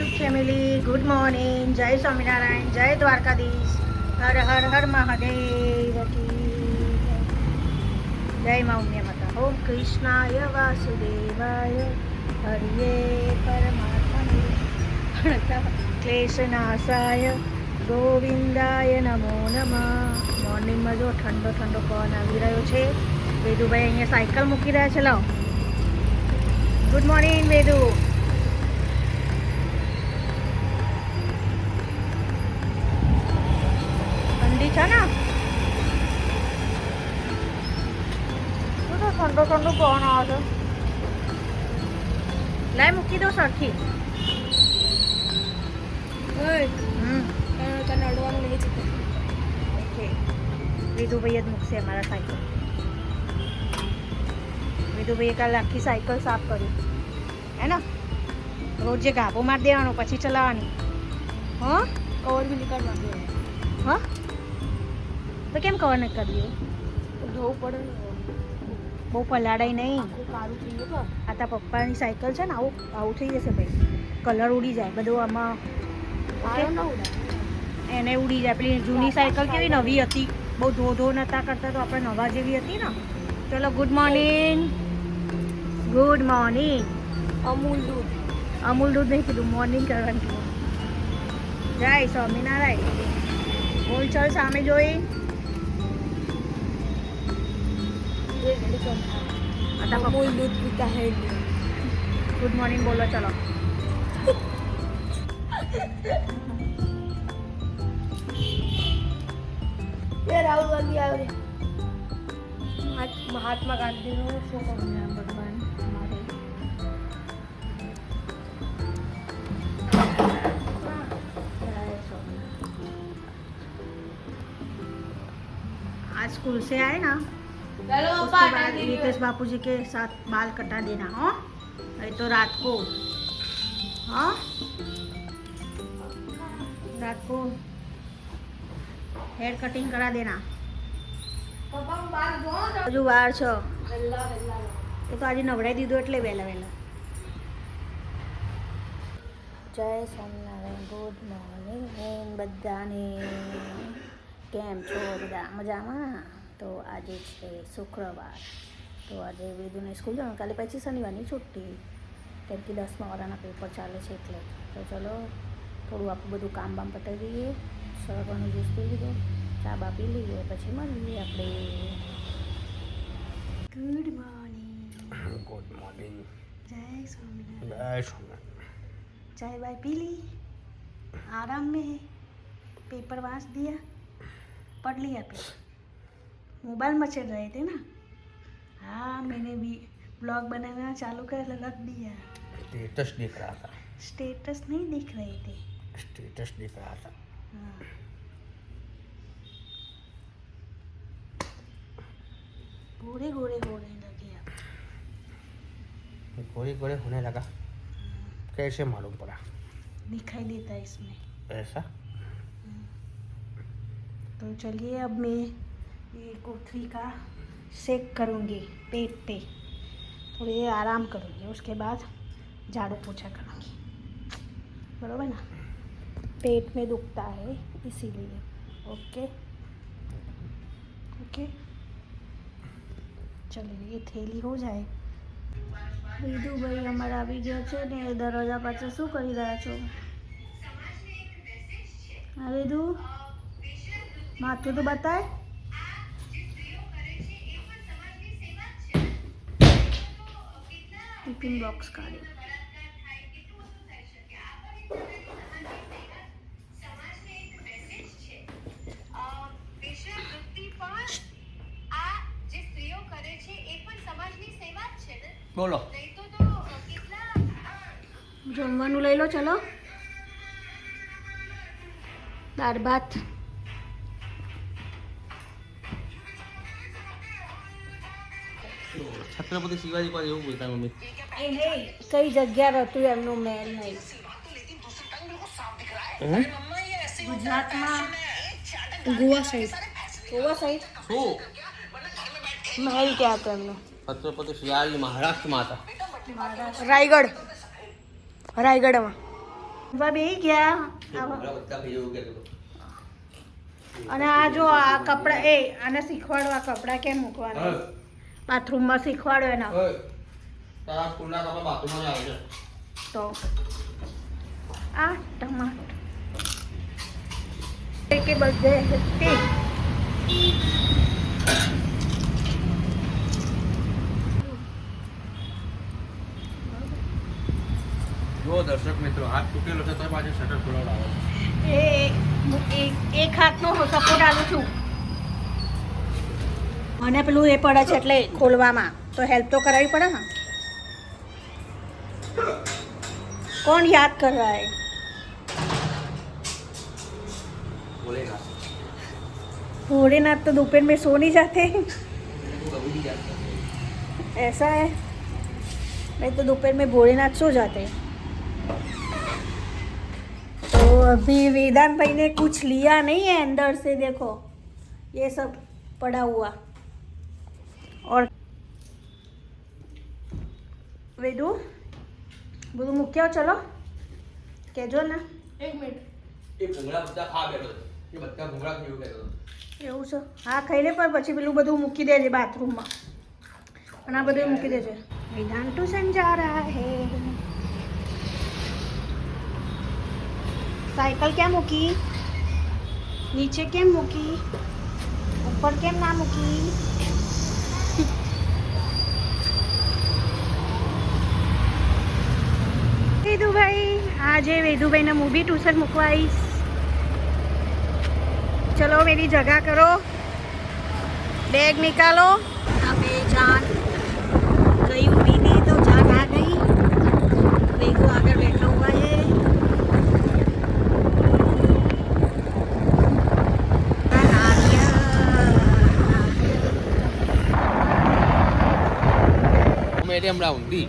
YouTube family, good morning. જય સ્વામિનારાયણ, જય દ્વારકાધીશ, હર હર હર મહાદેવ કી જય મા ઉમિયા માતા. ઓમ કૃષ્ણાય વાસુદેવાય હરિયે પરમાત્મને ક્લેશનાશાય ગોવિંદાય નમો નમઃ. મોર્નિંગમાં જો ઠંડો ઠંડો પવન આવી રહ્યો છે. વેદુભાઈ અહીંયા સાયકલ મૂકી રહ્યા છે. લાવો, ગુડ મોર્નિંગ વેદુ. ઠંડી છે ને, શું તો ઠંડો ઠંડો પવન આવે છે. લાય મૂકી દો સરખી. ઓકે, વેદુભાઈ જ મૂકશે અમારા સાયકલ. વેદુભાઈએ કાલે આખી સાયકલ સાફ કરી હે ને. રોજ જે ગાભો મારી દેવાનો, પછી ચલાવવાની. હા, કવર બી નીકાળવા. હા, તો કેમ કવર ન કરીએ? ધોવું પડે ને, બહુ પલાડાય નહીં. કાળું થઈ ગયું. આ તારા પપ્પાની સાયકલ છે ને, આવું થઈ જશે ભાઈ. કલર ઉડી જાય બધું આમાં. એને ઉડી જાય. પેલી જૂની સાયકલ કેવી નવી હતી, બહુ ધો નતા કરતા, તો આપણે નવા જેવી હતી ને. ચલો, good morning. Good morning. Amul દૂધ નહીં કીધું, મોર્નિંગ કરવાનું કીધું. જય સ્વામિનારાયણ. બોલ, ચાલ સામે જોઈ. અમૂલ દૂધ પીતા હે. ગુડ મોર્નિંગ બોલો, ચલો. રાહુલ ગાંધી આવે. મહાત્મા ગાંધીનો શું કહું ભગવાન અમારે. आज स्कूल से आए ना, उसके बाद रितेश बापू जी के साथ बाल कटा देना. हाँ, अरे तो रात को, हाँ रात को हेयर कटिंग करा देना. હજુ વાર છો એ તો આજે નવડાવી દીધું એટલે વહેલા વહેલા. જય સ્વામિનારાયણ. ગુડ મોર્નિંગ બધાને. કેમ છો બધા? મજામાં? તો આજે છે શુક્રવાર, તો આજે વેદુને સ્કૂલ જવાનું. કાલે પછી શનિવારની છુટ્ટી, કેમ કે 10મા વાળાના પેપર ચાલે છે એટલે. તો ચલો થોડું આપણું બધું કામ બામ પતાવી દઈએ. સરગવાનું જ્યુસ પી લીધો, ચા બા પી લઈએ, પછી મળીએ આપણે. Good morning. Good morning. जय स्वामिनारायण. जय स्वामिनारायण. चाय वाय पी ली, आराम में है. पेपर वाँच दिया, पढ़ लिया. फिर मोबाइल में चल रहे थे ना. हाँ, मैंने भी ब्लॉग बनाना चालू कर रख दिया. स्टेटस दिख रहा था. स्टेटस नहीं दिख रहे थे. स्टेटस दिख रहा था. हाँ, गोरे गोरे होने लगे अब. गोरे गोरे होने लगा. कैसे मालूम पड़ा? दिखाई देता है इसमें. ऐसा? तो चलिए, अब मैं ये कोथरी का सेक करूँगी पेट पे. थोड़ी देर आराम करूँगी, उसके बाद झाड़ू पोछा करूँगी. बराबर ना? पेट में दुखता है इसीलिए. ओके ओके, चलिए ये थैली हो जाए. વિદુભાઈ અમારા આવી ગયા છે ને, દરવાજા પાછળ શું કરી રહ્યા છો? હા વિદુ, માથું તો બતાય. ટિફિન બોક્સ કાઢ્યું. बोलो. જમવાનું લઈ લો, ચલો. દાળ ભાત. छत्रपति शिवाजी पास એવું બોલતા મમ્મી. કઈ જગ્યા હતું એમનું મહેલ નહીં. ગુજરાતમાં ગોવા સાઈડ. ગોવા સાઈડ શું? મહેલ ક્યાં હતો એમનો? छत्रपति शिवाजी महाराष्ट्र में आता. રાયગઢ. રાયગઢમાં બેહી ગયા અને આ જો આ કપડા આને શીખવાડો આ કપડા કેમ મૂકવાના બાથરૂમમાં શીખવાડો એના તો આ ટમાટર કે બધે જો દર્શક મિત્રો હાથ તૂટેલો છે તો પાછળ શટર ખોલાવડાવો એક હાથનો સપોર્ટ આલું છું મને પેલું એ પડે છે એટલે ખોલવામાં તો હેલ્પ તો કરાવી પડે ને कौन याद कर रहा है भोलेनाथ तो दोपहर में सो नहीं जाते ऐसा है नहीं तो दोपहर में भोलेनाथ सो जाते तो अभी वेदांत भाई ने कुछ लिया नहीं है अंदर से देखो ये सब पड़ा हुआ और वेदू બધું મૂક્યા ચલો કહેજો ને 1 મિનિટ એ ભૂંગળા બધા ખા બેઠો એ બધા ભૂંગળા કેવું કહેતો એવું છે હા ખાઈ લે પણ પછી પેલું બધું મૂકી દેજે બાથરૂમમાં અને આ બધું મૂકી દેજે વેદાંત ટ્યુશન જા રહા હે સાયકલ ક્યાં મૂકી નીચે કેમ મૂકી ઉપર કેમ ના મૂકી વેદુભાઈ આજે વેદુભાઈને હું બી ટ્યુશન મૂકવા આવીશ चलो मेरी जगह करो बैग निकालो अबे जान गई हुई थी तो जान आ गई वेगू आकर बैठा हुआ है મેડમ રાઉન્ડી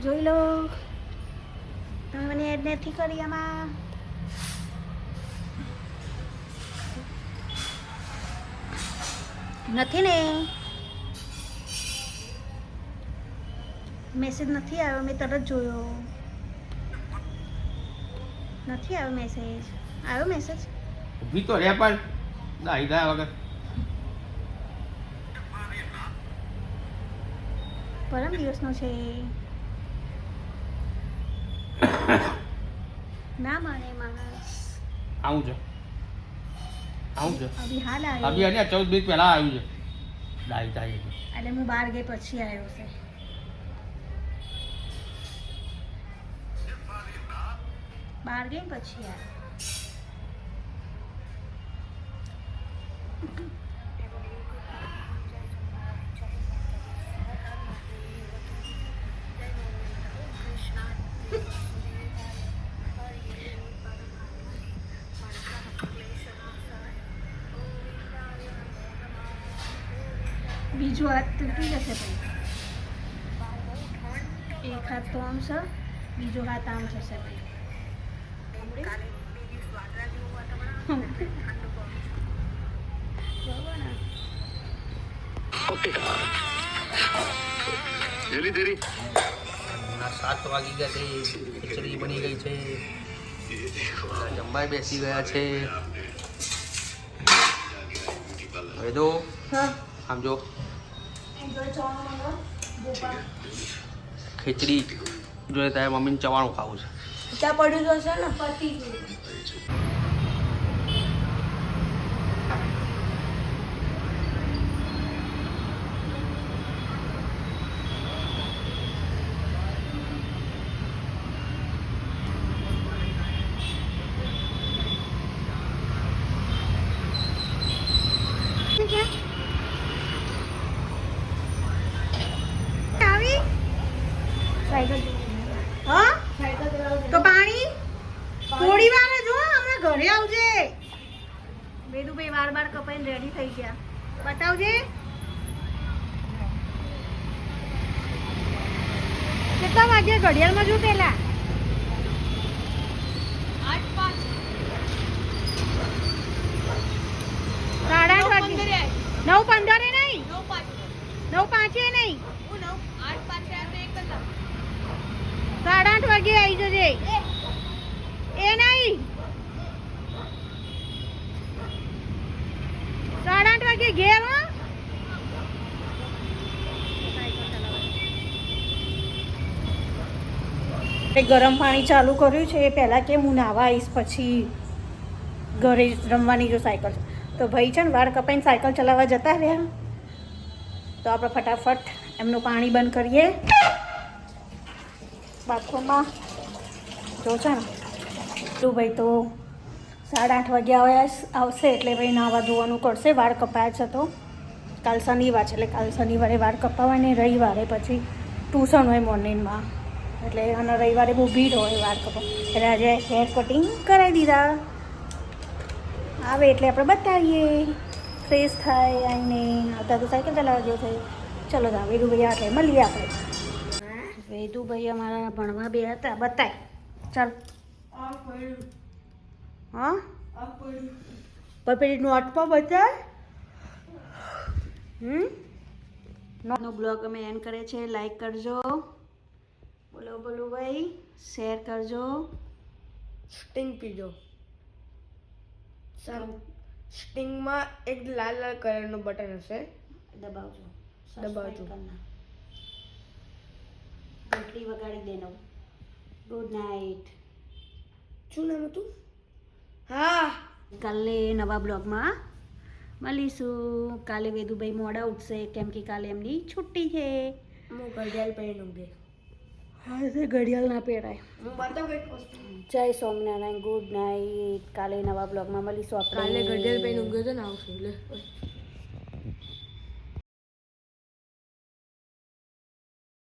જોઈ લો તમે મને એડ નથી કરી આમાં નથી ને મેસેજ નથી આવ્યો મેં તરત જોયો નથી આવ્યો મેસેજ આવ્યો મેસેજ ઊભી તો રે પણ દાઈ દા વગર પરમ દિવસનો છે ના માને માણસ આવું છે અભી હાલ આવ્યો અભી અને 14 મિનિટ પહેલા આવ્યું છે દાઈ દાઈ એટલે હું બહાર ગઈ પછી આવ્યો છે બહાર ગઈ પછી આવ્યો બીજો હાથ તૂટી જશે ભાઈ એક હાથ તો આમ છે બીજો હાથ આમ જશે ભાઈ ના 7 વાગી ગયા છે ખીચડી બની ગઈ છે જમવા બેસી ગયા છે હવે તો આમ જો ખીચડી જોઈએ તારે મમ્મીને ચવાણું ખાવું છે ત્યાં પડ્યું તો હશે ને પતી હા તો પાણી થોડી વાર જો હમણાં ઘરે આવજે વેદુભાઈ વાર કપાઈને રેડી થઈ ગયા બતાવજે કેટલા વાગે ઘડિયાળમાં જો પેલા 8:30 વાગે 9:15 નહીં 9:05 નહીં 8:05 વાગે ઘેર હો. ગરમ પાણી ચાલુ કર્યું છે પહેલાં કે હું નાવા આવીશ પછી ઘરે રમવાની જો સાયકલ તો ભાઈ છે ને વાળ કપાઈને સાયકલ ચલાવવા જતા રહ્યા તો આપણે ફટાફટ એમનું પાણી બંધ કરીએ બાથરૂમમાં જો છે ને તું ભાઈ તો 8:30 વાગ્યા આવશે એટલે ભાઈ નાવા ધોવાનું કરશે વાળ કપાયા છે તો કાલ શનિવાર છે એટલે કાલ શનિવારે વાળ કપાવાય ને રવિવારે પછી ટ્યુશન હોય મોર્નિંગમાં એટલે અને રવિવારે બહુ ભીડ હોય વાળ કપા એટલે આજે હેર કટિંગ કરાવી દીધા આવે એટલે આપણે બતાવીએ ફ્રેશ થાય આવીને આવતા તો સાયકલ ચલાવવા જેવું થાય ચલો તા વેદુભાઈ એટલે મળીએ આપણે વેદુભાઈ અમારા ભણવા બે હતા બતાય ચાલ હા પેલી નોટમાં બતાય નો બ્લોગ અમે એન્ડ કરે છે લાઈક કરજો બોલો બોલો ભાઈ શેર કરજો સ્ટિંગ પીજો સ્ટિંગમાં એક લાલ લાલ કલરનું બટન હશે દબાવજો દબાવજો. ઘંટડી વગાડી દેનો ગુડ નાઇટ શું નામ હતું હા કાલે નવા બ્લોગમાં મળીશું કાલે વેદુભાઈ મોડા ઉઠશે કેમ કે કાલે એમની છુટ્ટી છે હું ઘડિયાળ પહેરીને ઊંઘે હા તે ઘડિયાળ ના પહેરાય હું બતાવું એક વસ્તુ જય સ્વામિનારાયણ ગુડ નાઇટ કાલે નવા બ્લોગમાં મળીશું આપણે કાલે ઘડિયાળ પહેરીને ઊંઘે તો ને આવશે એટલે